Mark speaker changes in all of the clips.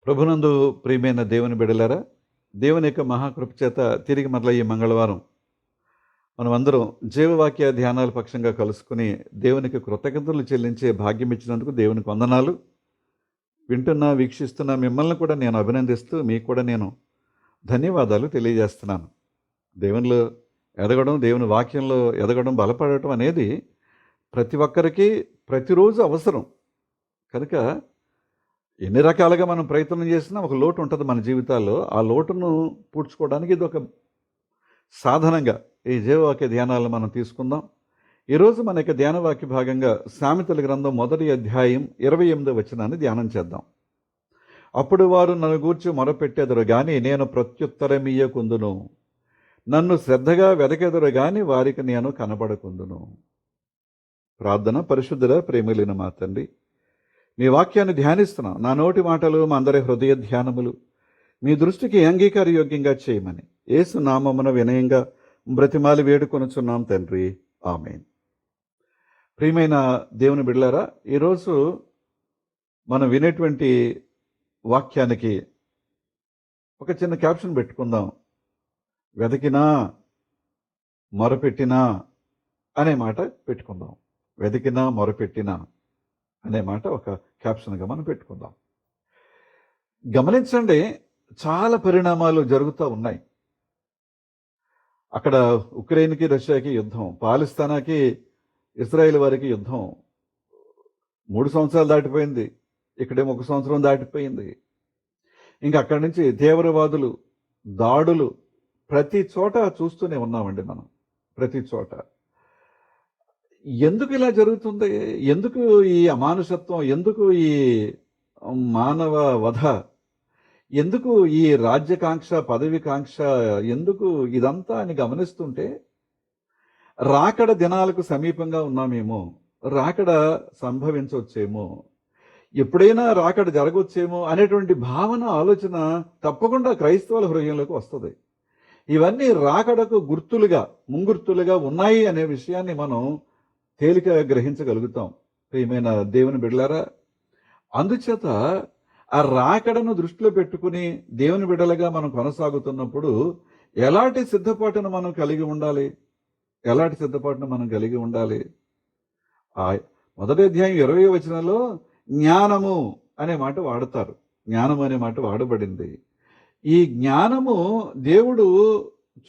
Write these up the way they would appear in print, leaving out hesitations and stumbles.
Speaker 1: ప్రభునందు ప్రియమైన దేవుని బిడలారా, దేవుని యొక్క మహాకృప చేత తిరిగి మరల ఈ మంగళవారం మనమందరం జీవవాక్య ధ్యానాల పక్షంగా కలుసుకుని దేవునికి కృతజ్ఞతలు చెల్లించే భాగ్యం ఇచ్చినందుకు దేవునికి వందనాలు. వింటున్న వీక్షిస్తున్న మిమ్మల్ని కూడా నేను అభినందిస్తూ మీకు కూడా నేను ధన్యవాదాలు తెలియజేస్తున్నాను. దేవునిలో ఎదగడం, దేవుని వాక్యంలో ఎదగడం, బలపడటం అనేది ప్రతి ఒక్కరికి ప్రతిరోజు అవసరం. కనుక ఎన్ని రకాలుగా మనం ప్రయత్నం చేసినా ఒక లోటు ఉంటుంది మన జీవితాల్లో. ఆ లోటును పూడ్చుకోవడానికి ఇది ఒక సాధనంగా ఈ జీవవాక్య ధ్యానాలను మనం తీసుకుందాం. ఈరోజు మన యొక్క ధ్యానవాక్య భాగంగా సామెతల గ్రంథం 1వ అధ్యాయం 28వ వచనాన్ని ధ్యానం చేద్దాం. అప్పుడు వారు నన్ను గూర్చి మొరపెట్టెదరు గాని నేను ప్రత్యుత్తరమియ్యకుందును, నన్ను శ్రద్ధగా వెదకెదరు గాని వారికి నేను కనబడకుందును. ప్రార్థన. పరిశుద్ధుల ప్రేమలిన మా తండ్రి, మీ వాక్యాన్ని ధ్యానిస్తున్నాం. నా నోటి మాటలు మా అందరి హృదయ ధ్యానములు మీ దృష్టికి అంగీకారయోగ్యంగా చేయమని యేసు నామమున వినయంగా బ్రతిమాలి వేడుకొనుచున్నాం తండ్రి, ఆమేన్. ప్రియమైన దేవుని బిడ్డలారా, ఈరోజు మనం వినేటువంటి వాక్యానికి ఒక చిన్న క్యాప్షన్ పెట్టుకుందాం. వెతికినా మొరపెట్టినా అనే మాట పెట్టుకుందాం. వెతికినా మొరపెట్టినా అనే మాట ఒక క్యాప్షన్గా మనం పెట్టుకుందాం. గమనించండి, చాలా పరిణామాలు జరుగుతూ ఉన్నాయి. అక్కడ ఉక్రెయిన్కి రష్యాకి యుద్ధం, పాలిస్తానాకి ఇజ్రాయెల్ వారికి యుద్ధం. 3 సంవత్సరాలు దాటిపోయింది, ఇక్కడేమో 1 సంవత్సరం దాటిపోయింది. ఇంకా అక్కడి నుంచి తీవ్రవాదులు, దాడులు ప్రతి చోట చూస్తూనే ఉన్నామండి మనం. ప్రతి చోట ఎందుకు ఇలా జరుగుతుంది? ఎందుకు ఈ అమానుషత్వం? ఎందుకు ఈ మానవ వధ? ఎందుకు ఈ రాజ్యకాంక్ష, పదవికాంక్ష? ఎందుకు ఇదంతా అని గమనిస్తుంటే రాకడ దినాలకు సమీపంగా ఉన్నామేమో, రాకడ సంభవించవచ్చేమో, ఎప్పుడైనా రాకడ జరగవచ్చేమో అనేటువంటి భావన, ఆలోచన తప్పకుండా క్రైస్తవుల హృదయంలోకి వస్తుంది. ఇవన్నీ రాకడకు గుర్తులుగా, ముంగుర్తులుగా ఉన్నాయి అనే విషయాన్ని మనం తేలికగా గ్రహించగలుగుతాం. ప్రియమైన దేవుని బిడ్డలారా, అందుచేత ఆ రాకడను దృష్టిలో పెట్టుకుని దేవుని బిడ్డలుగా మనం కొనసాగుతున్నప్పుడు ఎలాంటి సిద్ధపాటును మనం కలిగి ఉండాలి? ఎలాంటి సిద్ధపాటును మనం కలిగి ఉండాలి? ఆ 1వ అధ్యాయం 20వ వచనంలో జ్ఞానము అనే మాట వాడతారు. జ్ఞానము అనే మాట వాడబడింది. ఈ జ్ఞానము దేవుడు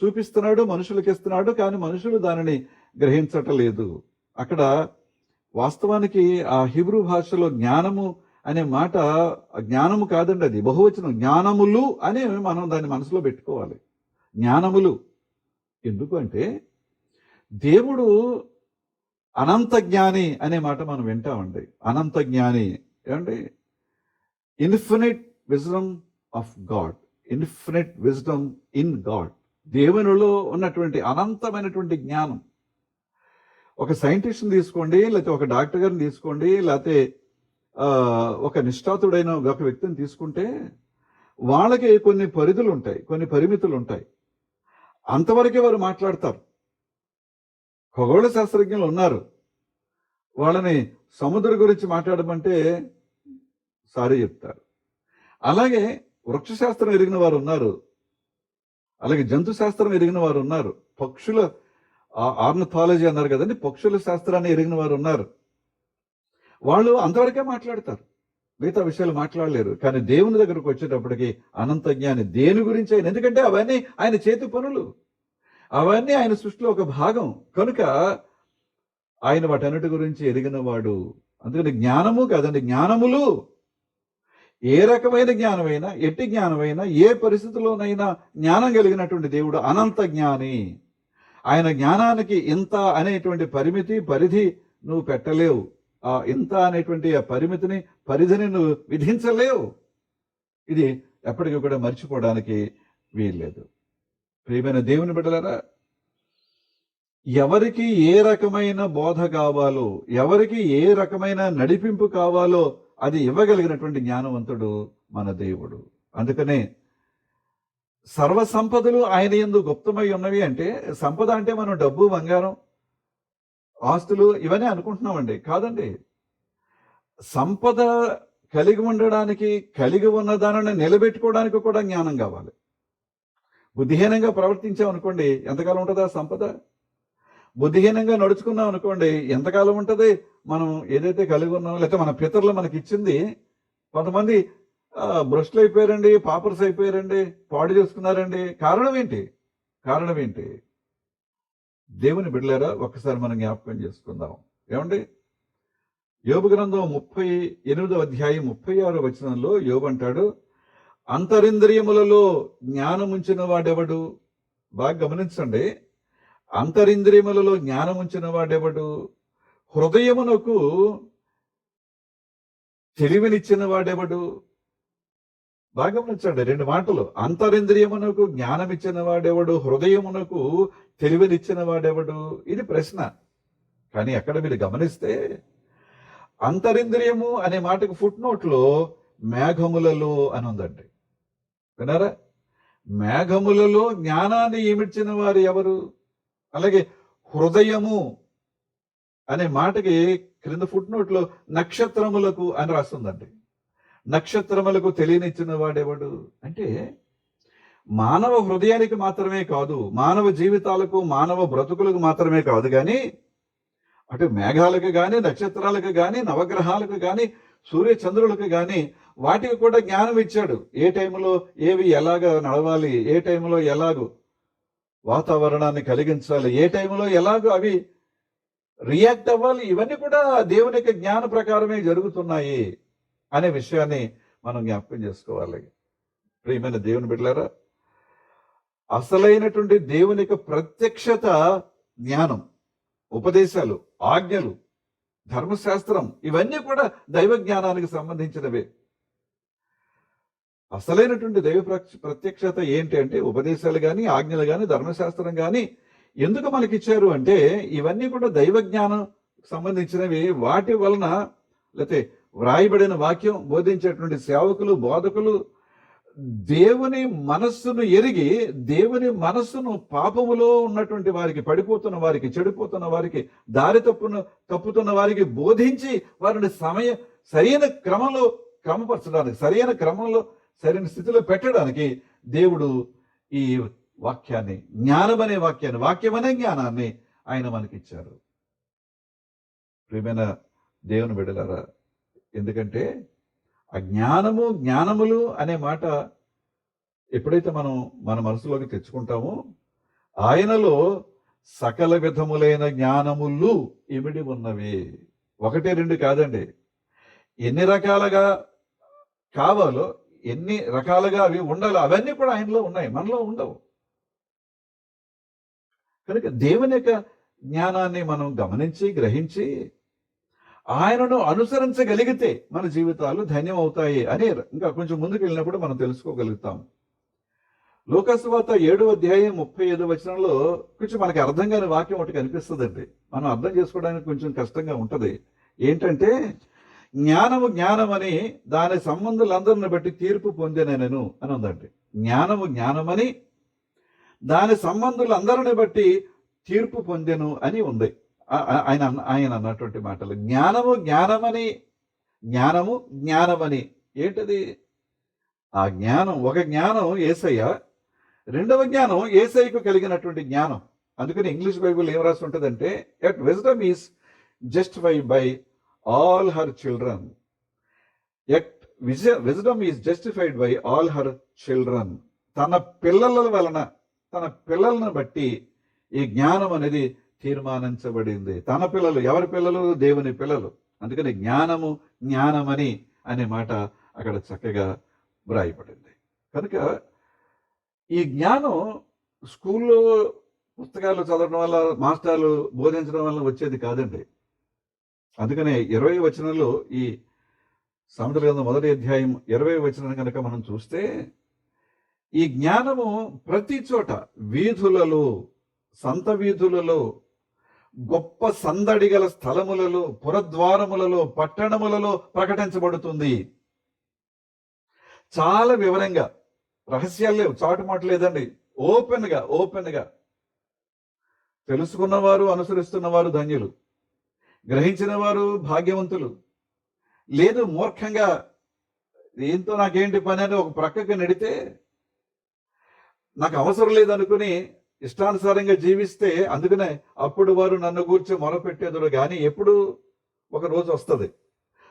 Speaker 1: చూపిస్తున్నాడు, మనుషులకు ఇస్తున్నాడు, కానీ మనుషులు దానిని గ్రహించటలేదు. అక్కడ వాస్తవానికి ఆ హీబ్రూ భాషలో జ్ఞానము అనే మాట జ్ఞానము కాదండి, అది బహువచనం. జ్ఞానములు అనే మనం దాన్ని మనసులో పెట్టుకోవాలి. జ్ఞానములు. ఎందుకు అంటే దేవుడు అనంత జ్ఞాని అనే మాట మనం వింటామండి. అనంత జ్ఞాని ఏమండి? Infinite wisdom of God, infinite wisdom in God. దేవునిలో ఉన్నటువంటి అనంతమైనటువంటి జ్ఞానం. ఒక సైంటిస్ట్ని తీసుకోండి, లేకపోతే ఒక డాక్టర్ గారిని తీసుకోండి, లేకపోతే ఒక నిష్ఠాతుడైన ఒక వ్యక్తిని తీసుకుంటే వాళ్ళకి కొన్ని పరిధులు ఉంటాయి, కొన్ని పరిమితులు ఉంటాయి. అంతవరకే వారు మాట్లాడతారు. ఖగోళ శాస్త్రజ్ఞులు ఉన్నారు, వాళ్ళని సముద్రం గురించి మాట్లాడమంటే సారీ చెప్తారు. అలాగే వృక్షశాస్త్రం ఎరిగిన వారు ఉన్నారు, అలాగే జంతు శాస్త్రం ఎరిగిన వారు ఉన్నారు, పక్షుల ఆర్నథాలజీ అన్నారు కదండి, పక్షుల శాస్త్రాన్ని ఎరిగిన వారు ఉన్నారు. వాళ్ళు అంతవరకే మాట్లాడతారు, మిగతా విషయాలు మాట్లాడలేరు. కానీ దేవుని దగ్గరకు వచ్చేటప్పటికి అనంత జ్ఞాని. దేని గురించి ఆయన? ఎందుకంటే అవన్నీ ఆయన చేతి పనులు, అవన్నీ ఆయన సృష్టిలో ఒక భాగం. కనుక ఆయన వాటన్నిటి గురించి ఎరిగిన వాడు. అందుకని జ్ఞానము కాదండి, జ్ఞానములు. ఏ రకమైన జ్ఞానమైనా, ఎట్టి జ్ఞానమైనా, ఏ పరిస్థితిలోనైనా జ్ఞానం కలిగినటువంటి దేవుడు అనంత జ్ఞాని. ఆయన జ్ఞానానికి ఇంత అనేటువంటి పరిమితి, పరిధి నువ్వు పెట్టలేవు. ఆ ఇంత అనేటువంటి ఆ పరిమితిని, పరిధిని నువ్వు విధించలేవు. ఇది ఎప్పటికీ కూడా మర్చిపోవడానికి వీల్లేదు. ప్రియమైన దేవుని బిడ్డలారా, ఎవరికి ఏ రకమైన బోధ కావాలో, ఎవరికి ఏ రకమైన నడిపింపు కావాలో అది ఇవ్వగలిగినటువంటి జ్ఞానవంతుడు మన దేవుడు. అందుకనే సర్వ సంపదలు ఆయన యందు గుప్తమై ఉన్నవి. అంటే సంపద అంటే మనం డబ్బు, బంగారం, ఆస్తులు ఇవన్నీ అనుకుంటున్నామండి. కాదండి. సంపద కలిగి ఉండడానికి, కలిగి ఉన్న దానిని నిలబెట్టుకోవడానికి కూడా జ్ఞానం కావాలి. బుద్ధిహీనంగా ప్రవర్తించామనుకోండి, ఎంతకాలం ఉంటుంది ఆ సంపద? బుద్ధిహీనంగా నడుచుకున్నాం అనుకోండి, ఎంతకాలం ఉంటుంది మనం ఏదైతే కలిగి ఉన్నామో? లేకపోతే మన పితరులు మనకి ఇచ్చింది. కొంతమంది భ్రష్టులు అయిపోయారండి, పాపర్స్ అయిపోయారండి, పాడు చేసుకున్నారండి. కారణం ఏంటి? కారణం ఏంటి? దేవుని బిడ్డలారా, ఒక్కసారి మనం జ్ఞాపకం చేసుకుందాం. ఏమండి? యోబు గ్రంథం 38వ అధ్యాయం 36వ వచనంలో యోబు అంటాడు, అంతరింద్రియములలో జ్ఞానముంచిన వాడెవడు? బాగా గమనించండి. అంతరింద్రియములలో జ్ఞానముంచిన వాడెవడు? హృదయమునకు తెలివినిచ్చిన వాడెవడు? బాగా గమనించండి, 2 మాటలు. అంతరింద్రియమునకు జ్ఞానం ఇచ్చిన వాడెవడు? హృదయమునకు తెలివినిచ్చిన వాడెవడు? ఇది ప్రశ్న. కానీ అక్కడ మీరు గమనిస్తే అంతరింద్రియము అనే మాటకు ఫుట్ నోట్లో మేఘములలో అని ఉందండి. విన్నారా? మేఘములలో జ్ఞానాన్ని ఇమిడ్చిన వారు ఎవరు? అలాగే హృదయము అనే మాటకి క్రింద ఫుట్ నోట్లో నక్షత్రములకు అని రాస్తుందండి. నక్షత్రములకు తెలియనిచ్చిన వాడెవడు? అంటే మానవ హృదయానికి మాత్రమే కాదు, మానవ జీవితాలకు, మానవ బ్రతుకులకు మాత్రమే కాదు, కానీ అటు మేఘాలకు కానీ, నక్షత్రాలకు కానీ, నవగ్రహాలకు కానీ, సూర్య చంద్రులకు కానీ వాటికి కూడా జ్ఞానం ఇచ్చాడు. ఏ టైంలో ఏవి ఎలాగ నడవాలి, ఏ టైంలో ఎలాగూ వాతావరణాన్ని కలిగించాలి, ఏ టైంలో ఎలాగో అవి రియాక్ట్ అవ్వాలి, ఇవన్నీ కూడా దేవుని యొక్క జ్ఞాన ప్రకారమే జరుగుతున్నాయి అనే విషయాన్ని మనం జ్ఞాపకం చేసుకోవాలి. ప్రియమైన దేవుని బిడ్డలారా, అసలైనటువంటి దేవుని యొక్క ప్రత్యక్షత జ్ఞానం, ఉపదేశాలు, ఆజ్ఞలు, ధర్మశాస్త్రం ఇవన్నీ కూడా దైవ జ్ఞానానికి సంబంధించినవే. అసలైనటువంటి దైవ ప్రత్యక్షత ఏంటి అంటే ఉపదేశాలు కానీ, ఆజ్ఞలు కానీ, ధర్మశాస్త్రం కానీ ఎందుకు మనకిచ్చారు అంటే ఇవన్నీ కూడా దైవ జ్ఞానం సంబంధించినవి. వాటి వలన లేకపోతే వ్రాయబడిన వాక్యం బోధించేటువంటి సేవకులు, బోధకులు దేవుని మనస్సును ఎరిగి, దేవుని మనస్సును పాపములో ఉన్నటువంటి వారికి, పడిపోతున్న వారికి, చెడిపోతున్న వారికి, దారి తప్పుతున్న వారికి బోధించి వారిని సరైన క్రమంలో క్రమపరచడానికి, సరైన క్రమంలో సరైన స్థితిలో పెట్టడానికి దేవుడు ఈ వాక్యాన్ని, జ్ఞానమనే వాక్యాన్ని, వాక్యమనే జ్ఞానాన్ని ఆయన మనకిచ్చారు. ప్రియమైన దేవుని బిడ్డలారా, ఎందుకంటే ఆ జ్ఞానము, జ్ఞానములు అనే మాట ఎప్పుడైతే మనం మన మనసులోకి తెచ్చుకుంటామో ఆయనలో సకల విధములైన జ్ఞానములు ఇమిడి ఉన్నవి. 1, 2 కాదండి. ఎన్ని రకాలుగా కావాలో, ఎన్ని రకాలుగా అవి ఉండాలి, అవన్నీ కూడా ఆయనలో ఉన్నాయి, మనలో ఉండవు. కనుక దేవుని యొక్క జ్ఞానాన్ని మనం గమనించి, గ్రహించి ఆయనను అనుసరించగలిగితే మన జీవితాలు ధన్యం అవుతాయి అని ఇంకా కొంచెం ముందుకు వెళ్ళినప్పుడు మనం తెలుసుకోగలుగుతాం. లూకాసు వార్త 7వ అధ్యాయం 35వ వచనంలో కొంచెం మనకి అర్థం కాని వాక్యం ఒకటి కనిపిస్తుందండి. మనం అర్థం చేసుకోవడానికి కొంచెం కష్టంగా ఉంటది. ఏంటంటే, జ్ఞానము జ్ఞానమని దాని సంబంధులందరిని బట్టి తీర్పు పొందినను అని ఉందండి. జ్ఞానము జ్ఞానమని దాని సంబంధులందరిని బట్టి తీర్పు పొందెను అని ఉంది. ఆయన అన్నటువంటి మాటలు. జ్ఞానము జ్ఞానమని, జ్ఞానము జ్ఞానమని ఏంటది? ఆ జ్ఞానం, ఒక జ్ఞానం యేసయ్య, రెండవ జ్ఞానం యేసయ్యకు కలిగినటువంటి జ్ఞానం. అందుకని ఇంగ్లీష్ బైబిల్ ఏం రాసి ఉంటుందంటే, at wisdom is justified by all her children. At wisdom is justified by all her children. తన పిల్లల వలన, తన పిల్లలను బట్టి ఈ జ్ఞానం అనేది తీర్మానించబడింది. తన పిల్లలు, ఎవరి పిల్లలు? దేవుని పిల్లలు. అందుకని జ్ఞానము జ్ఞానమని అనే మాట అక్కడ చక్కగా వ్రాయబడింది. కనుక ఈ జ్ఞానం స్కూల్లో పుస్తకాలు చదవడం వల్ల, మాస్టర్లు బోధించడం వల్ల వచ్చేది కాదండి. అందుకనే 20వ వచనంలో, ఈ సామెతల గ్రంథం 1వ అధ్యాయం 20వ వచనం కనుక మనం చూస్తే, ఈ జ్ఞానము ప్రతి చోట, వీధులలో, సంత వీధులలో, గొప్ప సందడి గల స్థలములలో, పురద్వారములలో, పట్టణములలో ప్రకటించబడుతుంది. చాలా వివరంగా, రహస్యాలు లేవు, చాటుమాటు లేదండి. ఓపెన్ గా తెలుసుకున్నవారు, అనుసరిస్తున్నవారు ధన్యులు, గ్రహించిన వారు భాగ్యవంతులు. లేదు మూర్ఖంగా దీంతో నాకేంటి పని అని ఒక ప్రక్కకి నెడితే, నాకు అవసరం లేదనుకుని ఇష్టానుసారంగా జీవిస్తే, అందుకనే అప్పుడు వారు నన్ను గూర్చి మొరపెట్టేదురు కానీ, ఎప్పుడు ఒక రోజు వస్తుంది,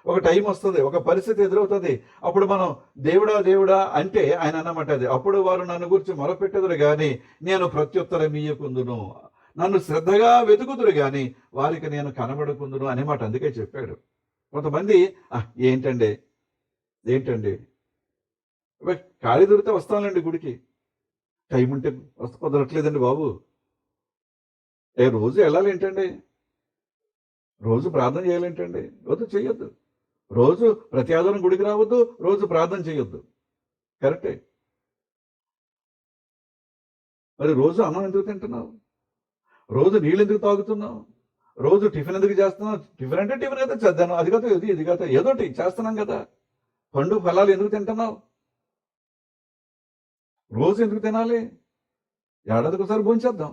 Speaker 1: ఒక టైం వస్తుంది, ఒక పరిస్థితి ఎదురవుతుంది. అప్పుడు మనం దేవుడా దేవుడా అంటే ఆయన అన్నమాట అది, అప్పుడు వారు నన్ను గురించి మొరపెట్టెదరు గాని నేను ప్రత్యుత్తరం ఇయ్యకుందును, నన్ను శ్రద్ధగా వెతుకుదురు గాని వారికి నేను కనబడుకుందును అనే మాట అందుకే చెప్పాడు. కొంతమంది ఏంటండి ఏంటండి ఖాళీ దొరికితే వస్తానులేండి గుడికి, టైం ఉంటే కుదరట్లేదండి బాబు. రోజు వెళ్ళాలి ఏంటండి, రోజు ప్రార్థన చేయాలేంటండి, వద్దు చేయొద్దు. రోజు ప్రతి ఆదివారం గుడికి రావద్దు, రోజు ప్రార్థన చేయొద్దు, కరెక్టే. మరి రోజు అన్నం ఎందుకు తింటున్నావు, రోజు నీళ్ళు ఎందుకు తాగుతున్నావు, రోజు టిఫిన్ ఎందుకు చేస్తున్నావు? టిఫిన్ అంటే టిఫిన్ కదా చేద్దాను, అది కదా ఇది కదా ఏదోటి చేస్తున్నాం కదా. పండు ఫలాలు ఎందుకు తింటున్నావు, రోజు ఎందుకు తినాలి? ఏడాదికి ఒకసారి భోంచేద్దాం.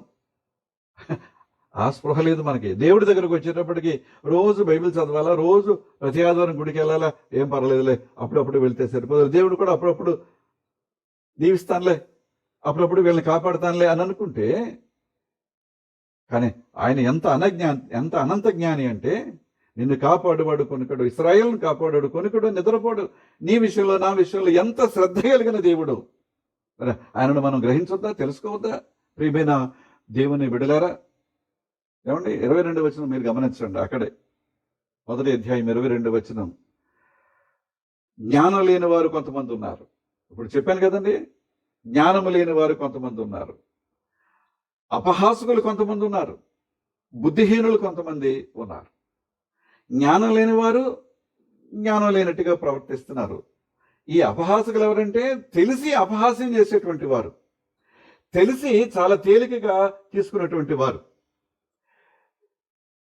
Speaker 1: ఆ స్పృహ లేదు మనకి. దేవుడి దగ్గరకు వచ్చేటప్పటికి రోజు బైబిల్ చదవాలా, రోజు ప్రతి ఆదివారం గుడికి వెళ్ళాలా, ఏం పర్వాలేదులే, అప్పుడప్పుడు వెళ్తే సరిపోదు, దేవుడు కూడా అప్పుడప్పుడు దీవిస్తానులే, అప్పుడప్పుడు వీళ్ళని కాపాడుతానులే అని అనుకుంటే, కానీ ఆయన ఎంత అనంత జ్ఞాని అంటే, నిన్ను కాపాడువాడు కొనుకడు, ఇశ్రాయేలును కాపాడాడు కొనుకడు, నిద్రపోడు, నీ విషయంలో నా విషయంలో ఎంత శ్రద్ధ కలిగిన దేవుడు. ఆయనను మనం గ్రహించొద్దా, తెలుసుకోవద్దా? ప్రియమైన దేవుని బిడలారా, ఏమండి 22 వచనం మీరు గమనించండి. అక్కడే 1వ అధ్యాయం 22వ వచనం. జ్ఞానం లేని వారు కొంతమంది ఉన్నారు. ఇప్పుడు చెప్పాను కదండి, జ్ఞానము లేని వారు కొంతమంది ఉన్నారు, అపహాసకులు కొంతమంది ఉన్నారు, బుద్ధిహీనులు కొంతమంది ఉన్నారు. జ్ఞానం లేని వారు జ్ఞానం లేనట్టుగా ప్రవర్తిస్తున్నారు. ఈ అపహాసకులు ఎవరంటే, తెలిసి అపహాస్యం చేసేటువంటి వారు, తెలిసి చాలా తేలికగా తీసుకున్నటువంటి వారు,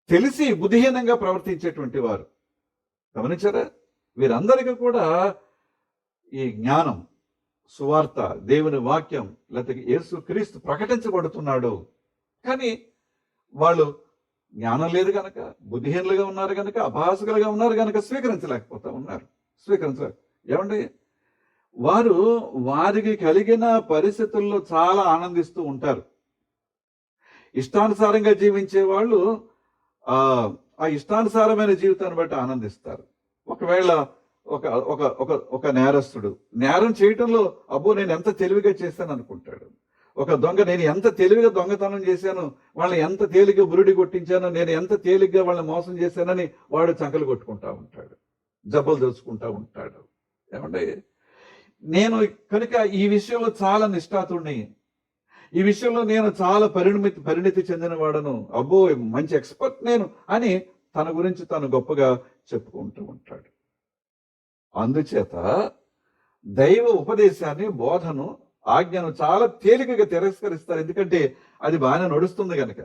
Speaker 1: తెలిసి బుద్ధిహీనంగా ప్రవర్తించేటువంటి వారు. గమనించారా? వీరందరికీ కూడా ఈ జ్ఞానం, సువార్త, దేవుని వాక్యం, లేకపోతే యేసు క్రీస్తు ప్రకటించబడుతున్నాడు. కానీ వాళ్ళు జ్ఞానం లేదు కనుక, బుద్ధిహీనులుగా ఉన్నారు కనుక, అపహాసకులుగా ఉన్నారు కనుక స్వీకరించలేకపోతా ఉన్నారు. ఏమండి, వారు వారికి కలిగిన పరిస్థితుల్లో చాలా ఆనందిస్తూ ఉంటారు. ఇష్టానుసారంగా జీవించే వాళ్ళు ఆ ఇష్టానుసారమైన జీవితాన్ని బట్టి ఆనందిస్తారు. ఒకవేళ ఒక ఒక ఒక ఒక నేరస్తుడు నేరం చేయటంలో, అబ్బో నేను ఎంత తెలివిగా చేశాను అనుకుంటాడు. ఒక దొంగ, నేను ఎంత తెలివిగా దొంగతనం చేశాను, వాళ్ళని ఎంత తేలిగ్గా బురుడి కొట్టించాను, నేను ఎంత తేలిగ్గా వాళ్ళని మోసం చేశానని వాడు చంకలు కొట్టుకుంటా ఉంటాడు, జబ్బలు తెలుసుకుంటా ఉంటాడు. ఏమంటే, నేను కనుక ఈ విషయంలో చాలా నిష్ఠాతుడిని, ఈ విషయంలో నేను చాలా పరిణితి చెందిన వాడను, అబ్బో మంచి ఎక్స్పర్ట్ నేను అని తన గురించి తను గొప్పగా చెప్పుకుంటూ ఉంటాడు. అందుచేత దైవ ఉపదేశాన్ని, బోధను, ఆజ్ఞను చాలా తేలికగా తిరస్కరిస్తారు. ఎందుకంటే అది బాగానే నడుస్తుంది గనక,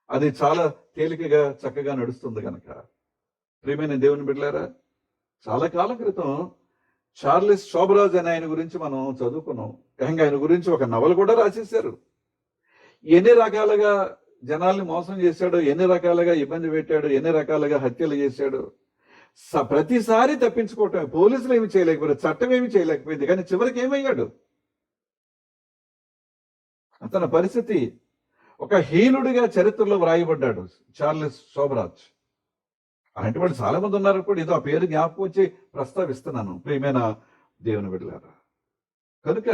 Speaker 1: అది చాలా తేలికగా చక్కగా నడుస్తుంది గనక. ప్రియమైన దేవుని బిడ్డలారా, చాలా కాలం క్రితం చార్లెస్ శోభరాజ్ అనే ఆయన గురించి మనం చదువుకున్నాం. ఆయన గురించి ఒక నవల కూడా రాసేశారు. ఎన్ని రకాలుగా జనాల్ని మోసం చేశాడు, ఎన్ని రకాలుగా ఇబ్బంది పెట్టాడు, ఎన్ని రకాలుగా హత్యలు చేశాడు. ప్రతిసారి తప్పించుకోవటం, పోలీసులు ఏమి చేయలేకపోయారు, చట్టం ఏమి చేయలేకపోయింది. కానీ చివరికి ఏమయ్యాడు? అతని పరిస్థితి ఒక హీనుడిగా చరిత్రలో వ్రాయబడ్డాడు చార్లెస్ శోభరాజ్. అలాంటి వాళ్ళు చాలా మంది ఉన్నారు కూడా, ఏదో ఆ పేరు జ్ఞాపకం వచ్చి ప్రస్తావిస్తున్నాను. ప్రియమైన దేవుని బిడ్డలారా, కనుక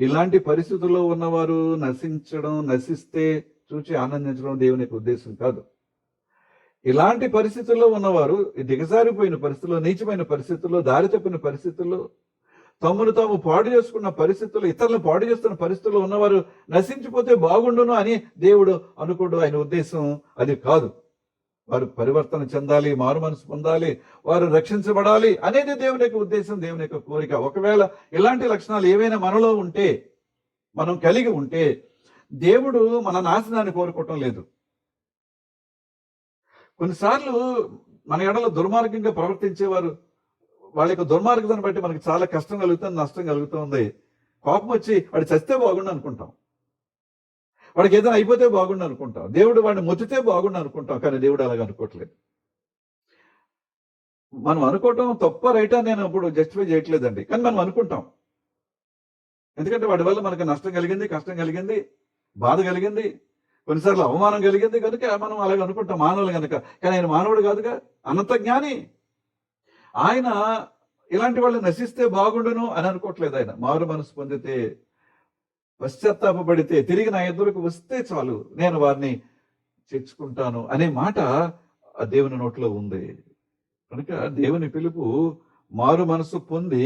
Speaker 1: ఇలాంటి పరిస్థితుల్లో ఉన్నవారు నశిస్తే చూచి ఆనందించడం దేవుని యొక్క ఉద్దేశం కాదు. ఇలాంటి పరిస్థితుల్లో ఉన్నవారు, దిగజారిపోయిన పరిస్థితుల్లో, నీచమైన పరిస్థితుల్లో, దారి తప్పిన పరిస్థితుల్లో, తమను తాము పాడు చేసుకున్న పరిస్థితుల్లో, ఇతరులను పాడు చేస్తున్న పరిస్థితుల్లో ఉన్నవారు నశించిపోతే బాగుండును అని దేవుడు అనుకోడు. ఆయన ఉద్దేశం అది కాదు. వారు పరివర్తన చెందాలి, మారు మనసు పొందాలి, వారు రక్షించబడాలి అనేది దేవుని యొక్క ఉద్దేశం, దేవుని యొక్క కోరిక. ఒకవేళ ఇలాంటి లక్షణాలు ఏవైనా మనలో ఉంటే, మనం కలిగి ఉంటే, దేవుడు మన నాశనాన్ని కోరుకోవటం లేదు. కొన్నిసార్లు మన ఎడలో దుర్మార్గంగా ప్రవర్తించేవారు, వాళ్ళ యొక్క దుర్మార్గతను బట్టి మనకి చాలా కష్టం కలుగుతుంది, నష్టం కలుగుతుంది. కోపం వచ్చి వాడు చస్తే బాగుండు అనుకుంటాం, వాడికి ఏదైనా అయిపోతే బాగుండు అనుకుంటాం, దేవుడు వాడిని మొత్తితే బాగుండు అనుకుంటాం. కానీ దేవుడు అలాగ అనుకోవట్లేదు. మనం అనుకోవటం తప్ప రైటా నేను ఇప్పుడు జస్టిఫై చేయట్లేదండి, కానీ మనం అనుకుంటాం. ఎందుకంటే వాడి వల్ల మనకు నష్టం కలిగింది, కష్టం కలిగింది, బాధ కలిగింది, కొన్నిసార్లు అవమానం కలిగింది కనుక మనం అలాగే అనుకుంటాం మానవులు కనుక. కానీ ఆయన మానవుడు కాదుగా, అనంత జ్ఞాని. ఆయన ఇలాంటి వాళ్ళు నశిస్తే బాగుండును అని అనుకోవట్లేదు. ఆయన మారు మనసు పొందితే, పశ్చాత్తాపడితే, తిరిగి నా ఎదురుకు వస్తే చాలు, నేను వారిని చేర్చుకుంటాను అనే మాట ఆ దేవుని నోట్లో ఉంది. కనుక దేవుని పిలుపు మారు మనసు పొంది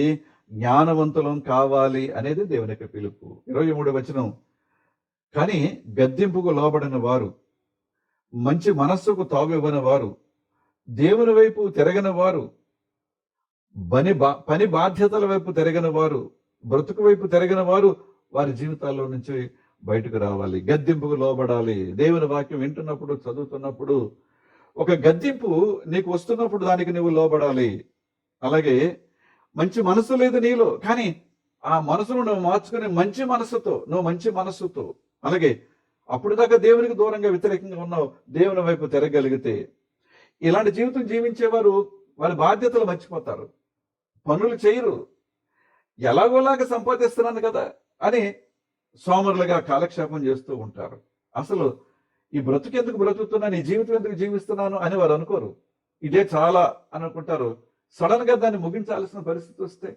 Speaker 1: జ్ఞానవంతులం కావాలి అనేది దేవుని యొక్క పిలుపు. 23వ వచనం, కానీ గద్దింపుకు లోబడిన వారు, మంచి మనస్సుకు తావివ్వని వారు, దేవుని వైపు తిరగని వారు, పని బాధ్యతల వైపు తిరగని వారు, బ్రతుకు వైపు తిరగని వారు వారి జీవితాల్లో నుంచి బయటకు రావాలి. గద్దింపుకు లోబడాలి. దేవుని వాక్యం వింటున్నప్పుడు, చదువుతున్నప్పుడు ఒక గద్దింపు నీకు వస్తున్నప్పుడు దానికి నువ్వు లోబడాలి. అలాగే మంచి మనసు లేదు నీలో, కానీ ఆ మనసును నువ్వు మార్చుకుని మంచి మనస్సుతో అలాగే అప్పుడు దాకా దేవునికి దూరంగా వ్యతిరేకంగా ఉన్నావు, దేవుని వైపు తిరగలిగితే, ఇలాంటి జీవితం జీవించేవారు వారి బాధ్యతలు మర్చిపోతారు, పనులు చేయరు. ఎలాగోలాగా సంపాదిస్తున్నాను కదా అని సోమరులుగా కాలక్షేపం చేస్తూ ఉంటారు. అసలు ఈ బ్రతుకు ఎందుకు బ్రతుకుతున్నాను, ఈ జీవితం ఎందుకు జీవిస్తున్నాను అని వారు అనుకోరు. ఇదే చాలా అని అనుకుంటారు. సడన్ గా దాన్ని ముగించాల్సిన పరిస్థితి వస్తే,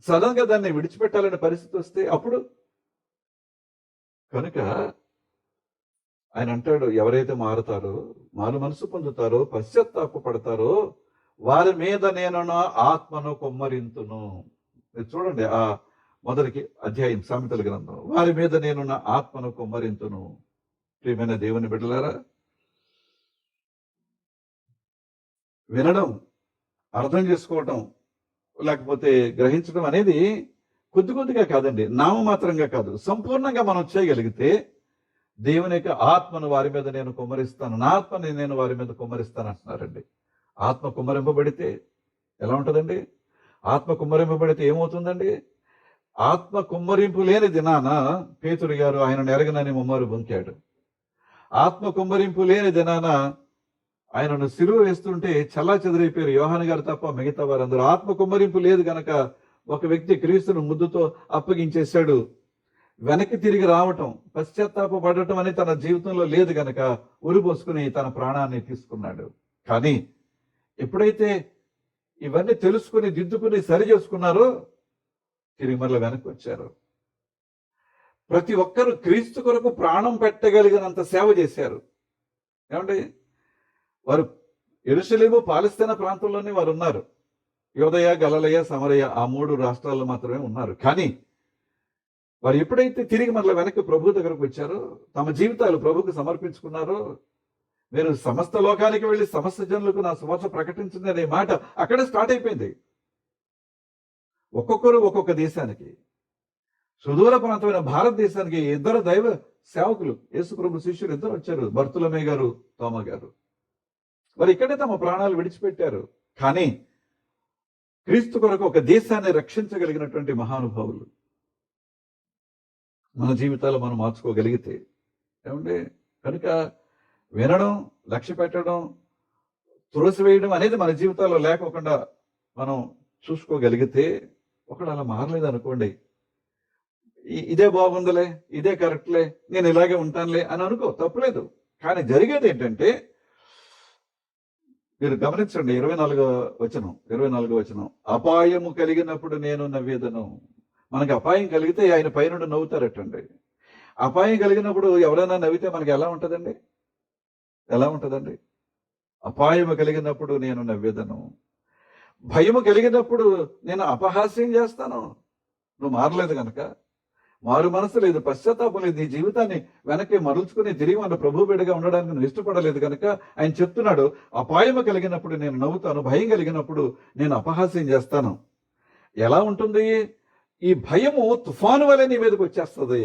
Speaker 1: సడన్ గా దాన్ని విడిచిపెట్టాలనే పరిస్థితి వస్తే అప్పుడు. కనుక ఆయన అంటాడు, ఎవరైతే మారుతారో, మారు మనసు పొందుతారో, పశ్చాత్తాపడతారో వారి మీద నేను నా ఆత్మను కుమ్మరింతును. మీరు చూడండి ఆ మొదటి అధ్యాయం సామెతల గ్రంథం, వారి మీద నేను నా ఆత్మను కుమ్మరింతును. ప్రియమైన దేవుని బిడ్డలారా, వినడం, అర్థం చేసుకోవటం, లేకపోతే గ్రహించడం అనేది కొద్ది కొద్దిగా కాదండి, నామమాత్రంగా కాదు, సంపూర్ణంగా మనం చేయగలిగితే దేవుని యొక్క ఆత్మను వారి మీద నేను కుమ్మరిస్తాను, నా ఆత్మని నేను వారి మీద కుమ్మరిస్తాను అంటున్నారండి. ఆత్మ కుమ్మరింపబడితే ఎలా ఉంటుందండి? ఆత్మ కుమ్మరింపబడితే ఏమవుతుందండి? ఆత్మ కుమ్మరింపు లేని దినాన పేతురు గారు ఆయనను ఎరగనని ముమ్మారు బొంకాడు. ఆత్మ కుమ్మరింపు లేని దినాన ఆయనను సిలువ వేస్తుంటే చల్లా చెదిరైపోయారు యోహాను గారు తప్ప మిగతా వారందరూ. ఆత్మ కుమ్మరింపు లేదు గనక ఒక వ్యక్తి క్రీస్తును ముద్దుతో అప్పగించేశాడు. వెనక్కి తిరిగి రావటం, పశ్చాత్తాపడటం అని తన జీవితంలో లేదు గనక ఉరిపోసుకుని తన ప్రాణాన్ని తీసుకున్నాడు. కానీ ఎప్పుడైతే ఇవన్నీ తెలుసుకుని, దిద్దుకుని, సరి చేసుకున్నారో తిరిగి మరల వెనక్కి వచ్చారు. ప్రతి ఒక్కరు క్రీస్తు కొరకు ప్రాణం పెట్టగలిగినంత సేవ చేశారు. ఏమండి, వారు యెరూషలేము, పాలస్తీనా ప్రాంతంలోనే వారు ఉన్నారు. యోదయ, గలిలయ, సమరయ ఆ 3 రాష్ట్రాల్లో మాత్రమే ఉన్నారు. కానీ వారు ఎప్పుడైతే తిరిగి మరల వెనక్కి ప్రభు దగ్గరకు వచ్చారో, తమ జీవితాలు ప్రభుకు సమర్పించుకున్నారో, మీరు సమస్త లోకానికి వెళ్ళి సమస్త జనులకు నా సువార్త ప్రకటించింది అనే మాట అక్కడే స్టార్ట్ అయిపోయింది. ఒక్కొక్కరు ఒక్కొక్క దేశానికి, సుదూర ప్రాంతమైన భారతదేశానికి 2 దైవ సేవకులు, యేసు ప్రభు శిష్యులు 2 వచ్చారు, బర్తులమే గారు, తోమ గారు. వారు ఇక్కడే తమ ప్రాణాలు విడిచిపెట్టారు. కానీ క్రీస్తు కొరకు ఒక దేశాన్ని రక్షించగలిగినటువంటి మహానుభావులు. మన జీవితాలు మనం మార్చుకోగలిగితే, ఏమండి, కనుక వినడం, లక్ష్య పెట్టడం, తులసివేయడం అనేది మన జీవితాల్లో లేకోకుండా మనం చూసుకోగలిగితే, ఒకడు అలా మారలేదు అనుకోండి, ఇదే బాగుందిలే, ఇదే కరెక్ట్లే, నేను ఇలాగే ఉంటానులే అని అనుకో, తప్పులేదు. కానీ జరిగేది ఏంటంటే, మీరు గమనించండి 24వ వచనం, అపాయము కలిగినప్పుడు నేను నవ్వేదను. మనకి అపాయం కలిగితే ఆయన పైనుండి నవ్వుతారటండి. అపాయం కలిగినప్పుడు ఎవరైనా నవ్వితే మనకి ఎలా ఉంటుందండి? ఎలా ఉంటుందండి? అపాయము కలిగినప్పుడు నేను నవ్వేదను, భయము కలిగినప్పుడు నేను అపహాస్యం చేస్తాను. నువ్వు మారలేదు కనుక, మారు మనసు లేదు, పశ్చాత్తాపం లేదు, నీ జీవితాన్ని వెనక్కి మరల్చుకుని తిరిగి మన ప్రభు బిడ్డగా ఉండడానికి నువ్వు ఇష్టపడలేదు కనుక ఆయన చెప్తున్నాడు, అపాయము కలిగినప్పుడు నేను నవ్వుతాను, భయం కలిగినప్పుడు నేను అపహాస్యం చేస్తాను. ఎలా ఉంటుంది? ఈ భయము తుఫాను వలె నీ మీదకి వచ్చేస్తుంది,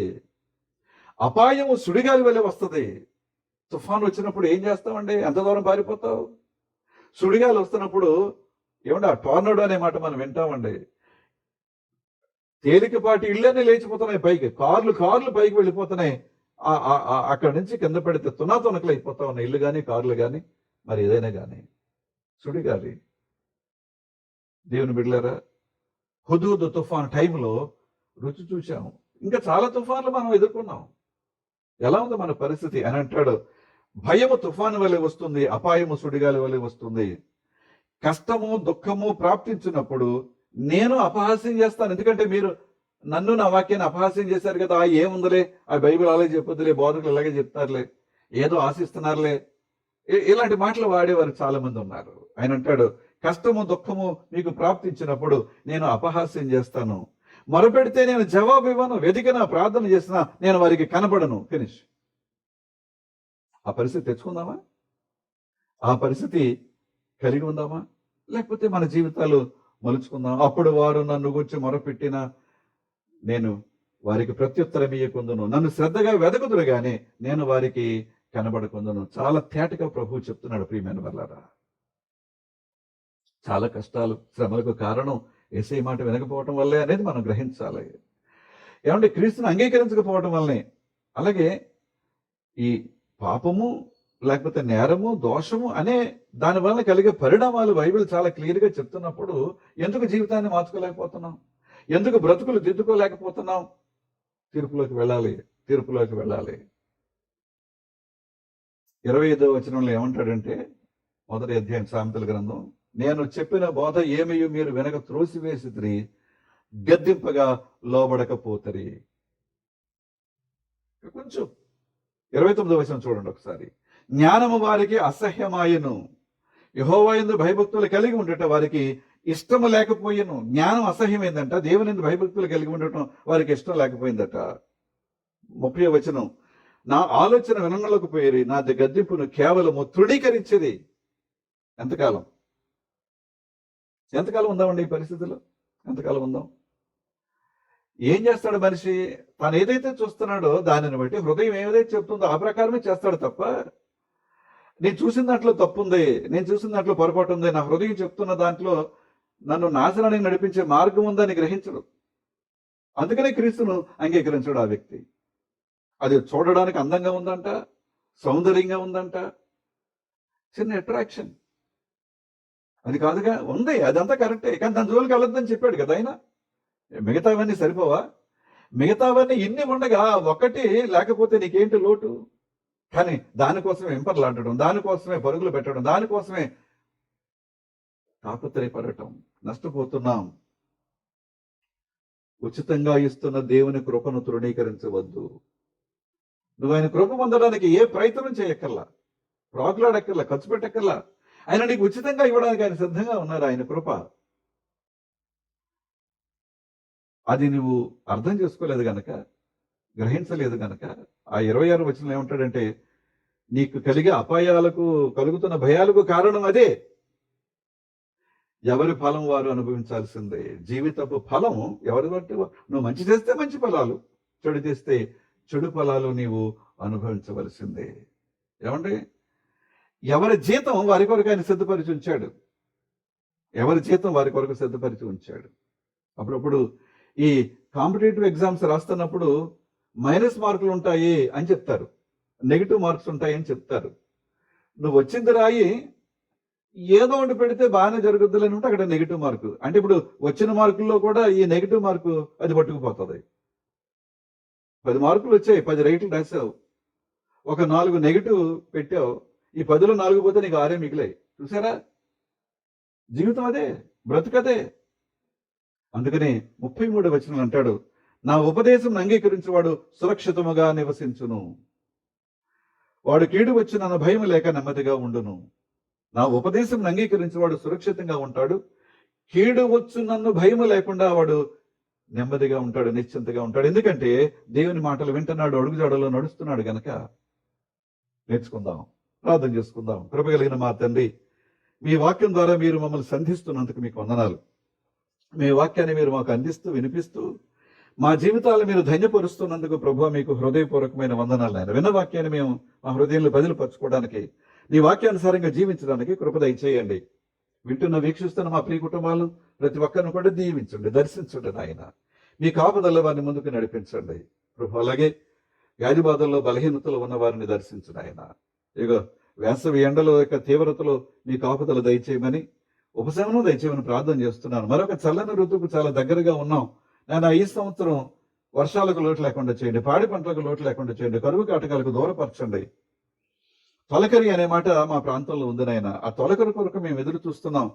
Speaker 1: అపాయము సుడిగాలి వలె వస్తుంది. తుఫాను వచ్చినప్పుడు ఏం చేస్తామండి? ఎంత దూరం పారిపోతావు? సుడిగాలి వస్తున్నప్పుడు ఏమంటే ఆ టోర్నడో అనే మాట మనం వింటామండి. తేలికపాటి ఇళ్ళన్నీ లేచిపోతున్నాయి పైకి, కార్లు పైకి వెళ్ళిపోతున్నాయి. అక్కడి నుంచి కింద పెడితే తునాతునకలు అయిపోతా ఉన్నాయి ఇల్లు కానీ, కార్లు కానీ, మరి ఏదైనా కానీ. సుడిగాలి దేవుని బిడ్డలారా, హుదూదు తుఫాన్ టైంలో రుచి చూశాము. ఇంకా చాలా తుఫాన్లు మనం ఎదుర్కొన్నాం. ఎలా ఉంది మన పరిస్థితి అని అంటాడు. భయము తుఫాను వలె వస్తుంది, అపాయము సుడిగాలి వలె వస్తుంది. కష్టము దుఃఖము ప్రాప్తించినప్పుడు నేను అపహాస్యం చేస్తాను. ఎందుకంటే మీరు నన్ను నా వాక్యాన్ని అపహాస్యం చేశారు కదా, ఏముందిలే, ఆ బైబిల్ అలాగే చెప్పొద్దులే, బోధకులు ఇలాగే చెప్తారులే, ఏదో ఆశిస్తున్నారులే, ఇలాంటి మాటలు వాడేవారు చాలా మంది ఉన్నారు. ఆయన అంటాడు, కష్టము దుఃఖము మీకు ప్రాప్తించినప్పుడు నేను అపహాస్యం చేస్తాను, మొరపెడితే నేను జవాబు ఇవ్వను, వెతికినా ప్రార్థన చేసినా నేను వారికి కనబడను. ఫినిష్. ఆ పరిస్థితి తెచ్చుకుందామా? ఆ పరిస్థితి కలిగి ఉందామా? లేకపోతే మన జీవితాలు మలుచుకుందాం. అప్పుడు వారు నన్ను గురించి మొరపెట్టినా నేను వారికి ప్రత్యుత్తరం ఇయ్యకుందును, నన్ను శ్రద్ధగా వెదకుదురు గాని నేను వారికి కనబడకుందును. చాలా తేటగా ప్రభువు చెప్తున్నాడు. ప్రియమైన వాళ్ళారా, చాలా కష్టాలు శ్రమలకు కారణం యేసయ్య మాట వినకపోవటం వల్లే అనేది మనం గ్రహించాలి. ఏమంటే క్రీస్తుని అంగీకరించకపోవటం వల్లనే. అలాగే ఈ పాపము లేకపోతే నేరము దోషము అనే దాని వలన కలిగే పరిణామాలు బైబిల్ చాలా క్లియర్గా చెప్తున్నప్పుడు ఎందుకు జీవితాన్ని మార్చుకోలేకపోతున్నాం? ఎందుకు బ్రతుకులు దిద్దుకోలేకపోతున్నాం? తీర్పులోకి వెళ్ళాలి. 25వ వచనంలో ఏమంటాడంటే, మొదటి అధ్యాయం సామెతల గ్రంథం, నేను చెప్పిన బోధ ఏమయ్యో మీరు వెనక త్రోసివేసిద్రి, గద్దింపగా లోబడకపోతరి. కొంచెం 29వ వచనం చూడండి ఒకసారి. జ్ఞానము వారికి అసహ్యమాయను, యెహోవా యందు భయభక్తులు కలిగి ఉండట వారికి ఇష్టము లేకపోయాను. జ్ఞానం అసహ్యమైందంట, దేవుని యందు భయభక్తులు కలిగి ఉండటం వారికి ఇష్టం లేకపోయిందట. 30వ వచనం, నా ఆలోచన వినలకు పోయి నా గద్దింపును కేవలము తృణీకరించేది. ఎంతకాలం ఉందామండి ఈ పరిస్థితుల్లో? ఎంతకాలం ఉందాం? ఏం చేస్తాడు మనిషి? తాను ఏదైతే చూస్తున్నాడో దానిని బట్టి హృదయం ఏదైతే చెప్తుందో ఆ ప్రకారమే చేస్తాడు తప్ప, నేను చూసిన దాంట్లో తప్పు ఉంది, నేను చూసిన దాంట్లో పొరపాటు ఉంది, నా హృదయం చెప్తున్న దాంట్లో నన్ను నాశనానికి నడిపించే మార్గం ఉందని గ్రహించడు. అందుకనే క్రీస్తును అంగీకరించడు ఆ వ్యక్తి. అది చూడడానికి అందంగా ఉందంట, సౌందర్యంగా ఉందంట, చిన్న అట్రాక్షన్, అది కాదుగా ఉంది, అదంతా కరెక్టే, కానీ దాని జోలికి వెళ్ళొద్దని చెప్పాడు కదా ఆయన. మిగతావన్నీ సరిపోవా? మిగతావన్నీ ఇన్ని ఉండగా ఒకటి లేకపోతే నీకేంటి లోటు? కానీ దానికోసమే వెంపర్లాడటం, దానికోసమే పరుగులు పెట్టడం, దానికోసమే తాపత్రయపడటం, నష్టపోతున్నాం. ఉచితంగా ఇస్తున్న దేవుని కృపను తృణీకరించవద్దు. నువ్వు ఆయన కృప పొందడానికి ఏ ప్రయత్నం చేయక్కర్లా, ప్రాకులాడక్కర్లా, ఖర్చు పెట్టక్కర్లా. ఆయన నీకు ఉచితంగా ఇవ్వడానికి ఆయన సిద్ధంగా ఉన్నారు. ఆయన కృప అది నువ్వు అర్థం చేసుకోలేదు గనక, గ్రహించలేదు గనక, ఆ 26వ వచనంలో ఏమంటాడంటే, నీకు కలిగే అపాయాలకు కలుగుతున్న భయాలకు కారణం అదే. ఎవరి ఫలం వారు అనుభవించాల్సిందే. జీవితపు ఫలం ఎవరి బట్టి, నువ్వు మంచి చేస్తే మంచి ఫలాలు, చెడు చేస్తే చెడు ఫలాలు నీవు అనుభవించవలసిందే. ఏమండి? ఎవరి జీతం వారి కొరకు ఆయన సిద్ధపరిచి ఉంచాడు. ఎవరి జీతం వారి కొరకు సిద్ధపరిచి ఉంచాడు. అప్పుడప్పుడు ఈ కాంపిటేటివ్ ఎగ్జామ్స్ రాస్తున్నప్పుడు మైనస్ మార్కులు ఉంటాయి అని చెప్తారు, నెగిటివ్ మార్క్స్ ఉంటాయి అని చెప్తారు. నువ్వు వచ్చింది రాయి, ఏదో ఒకటి పెడితే బాగానే జరుగుద్దులని ఉంటే అక్కడ నెగిటివ్ మార్కు. అంటే ఇప్పుడు వచ్చిన మార్కుల్లో కూడా ఈ నెగిటివ్ మార్కు అది పట్టుకుపోతుంది. 10 మార్కులు వచ్చాయి, 10 రైట్లు రాసావు, ఒక 4 నెగిటివ్ పెట్టావు, ఈ 10లో 4 పోతే నీకు 6 మిగిలాయి. చూసారా? జీవితం అదే, బ్రతుకదే. అందుకని 33వ వచనం అంటాడు, నా ఉపదేశం అంగీకరించేవాడు సురక్షితముగా నివసించును, వాడు కీడు వచ్చి నన్ను భయం లేక నెమ్మదిగా ఉండును. నా ఉపదేశం అంగీకరించేవాడు సురక్షితంగా ఉంటాడు, కీడు వచ్చు నన్ను భయం లేకుండా వాడు నెమ్మదిగా ఉంటాడు, నిశ్చింతగా ఉంటాడు. ఎందుకంటే దేవుని మాటలు వింటున్నాడు, అడుగుజాడలో నడుస్తున్నాడు గనక. నేర్చుకుందాం, ప్రార్థన చేసుకుందాం. కృప కలిగిన మా తండ్రి, మీ వాక్యం ద్వారా మీరు మమ్మల్ని సంధిస్తున్నందుకు మీకు వందనాలు. మీ వాక్యాన్ని మీరు మాకు అందిస్తూ వినిపిస్తూ మా జీవితాలు మీరు ధన్యపరుస్తున్నందుకు ప్రభువా మీకు హృదయపూర్వకమైన వందనాలు. ఆయన విన్న వాక్యాన్ని మేము మా హృదయంలో బదిలిపరచుకోవడానికి, నీ వాక్యానుసారంగా జీవించడానికి కృప దయచేయండి. వింటున్న వీక్షిస్తున్న మా ప్రియ కుటుంబాలు ప్రతి ఒక్కరిని కూడా దీవించండి, దర్శించండి నాయన. మీ కాపుదల వారిని ముందుకు నడిపించండి ప్రభు. అలాగే వ్యాధి బాధల్లో బలహీనతలు ఉన్న వారిని దర్శించండి ఆయన. ఇగో వేసవి ఎండల యొక్క తీవ్రతలో మీ కాపుదల దయచేయమని, ఉపశమనం దయచేయమని ప్రార్థన చేస్తున్నాను. మరొక చల్లని ఋతువుకు చాలా దగ్గరగా ఉన్నాం. నేను ఈ సంవత్సరం వర్షాలకు లోటు లేకుండా చేయండి, పాడి పంటలకు లోటు లేకుండా చేయండి, కరువు కాటకాలకు దూరపరచండి. తొలకరి అనే మాట మా ప్రాంతంలో ఉంది నాయన. ఆ తొలకరి కొరకు మేము ఎదురు చూస్తున్నాం.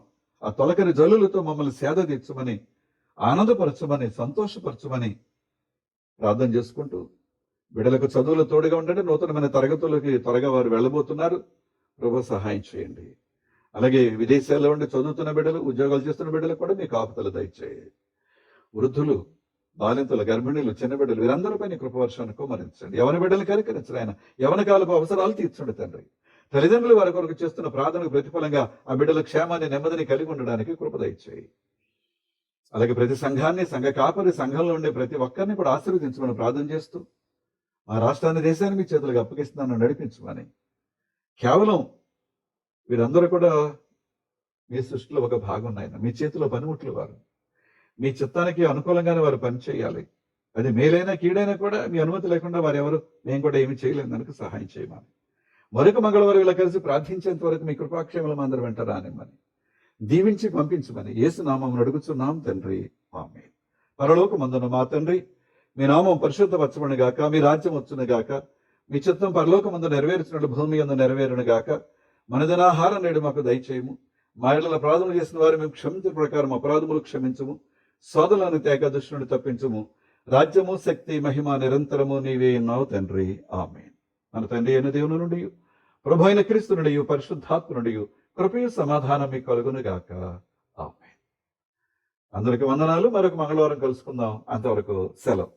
Speaker 1: ఆ తొలకరి జల్లులతో మమ్మల్ని సేద తీర్చమని, ఆనందపరచమని, సంతోషపరచమని ప్రార్థన చేసుకుంటూ బిడ్డలకు చదువులు తోడుగా ఉండండి. నూతనమైన తరగతులకి త్వరగా వారు వెళ్ళబోతున్నారు. ప్రభు సహాయం చేయండి. అలాగే విదేశాల్లో ఉండి చదువుతున్న బిడ్డలు, ఉద్యోగాలు చేస్తున్న బిడ్డలకు కూడా మీ కాపుదల దయచేయండి. వృద్ధులు, బాలింతలు, గర్భిణీలు, చిన్న బిడ్డలు వీరందరిపై నీ కృపవర్షాన్ని కుమ్మరించండి. యవన బిడ్డలు కరికరించండి ఆయన. యవన కాలపు అవసరాలు తీర్చండి తండ్రి. తల్లిదండ్రులు వారి కొరకు చేస్తున్న ప్రార్థనకు ప్రతిఫలంగా ఆ బిడ్డల క్షేమాన్ని, నెమ్మదిని కలిగి ఉండడానికి కృప దయచేయి. అలాగే ప్రతి సంఘాన్ని, సంఘ కాపరి, సంఘంలో ఉండే ప్రతి ఒక్కరిని కూడా ఆశీర్వదించమని ప్రార్థన చేస్తూ మా రాష్ట్రాన్ని, దేశాన్ని మీ చేతులకు అప్పగిస్తున్నాను, నడిపించమని. కేవలం వీరందరూ కూడా మీ సృష్టిలో ఒక భాగం నాయన. మీ చేతిలో పనిముట్లు వారు. మీ చిత్తానికి అనుకూలంగానే వారు పనిచేయాలి. అది మేలైనా కీడైనా కూడా మీ అనుమతి లేకుండా వారెవరు మేము కూడా ఏమి చేయలేము కనుక సహాయం చేయమని. మరొక మంగళవారం ఇలా కలిసి ప్రార్థించేంత వరకు మీ కృపాక్షేమం అందరూ వెంట రానిమ్మని, దీవించి పంపించమని యేసు నామం అడుగుచున్నాం తండ్రి, ఆమేన్. పరలోకమందున్న మా తండ్రి, మీ నామం పరిశుద్ధపరచబడును గాక, మీ రాజ్యం వచ్చును గాక, మీ చిత్తం పరలోకమందు నెరవేర్చినట్లు భూమి యందు నెరవేరును గాక. మన దినాహారం నేడు మాకు దయచేయము. మా ఇళ్ల అపరాధములు చేసిన వారు మేము క్షమించిన ప్రకారం అపరాధములు క్షమించము. సోదరులను తేక దుష్టుని తప్పించము. రాజ్యము, శక్తి, మహిమ నిరంతరము నీవే ఉన్నావు తండ్రి, ఆమేన్. మన తండ్రి అయిన దేవుని నుండి, ప్రభు అయిన క్రీస్తు నుండి, పరిశుద్ధాత్మ నుండి కృపయు సమాధానం మీకు కలుగును గాక, ఆమేన్. అందరికి వందనాలు. మరొక మంగళవారం కలుసుకుందాం. అంతవరకు సెలవు.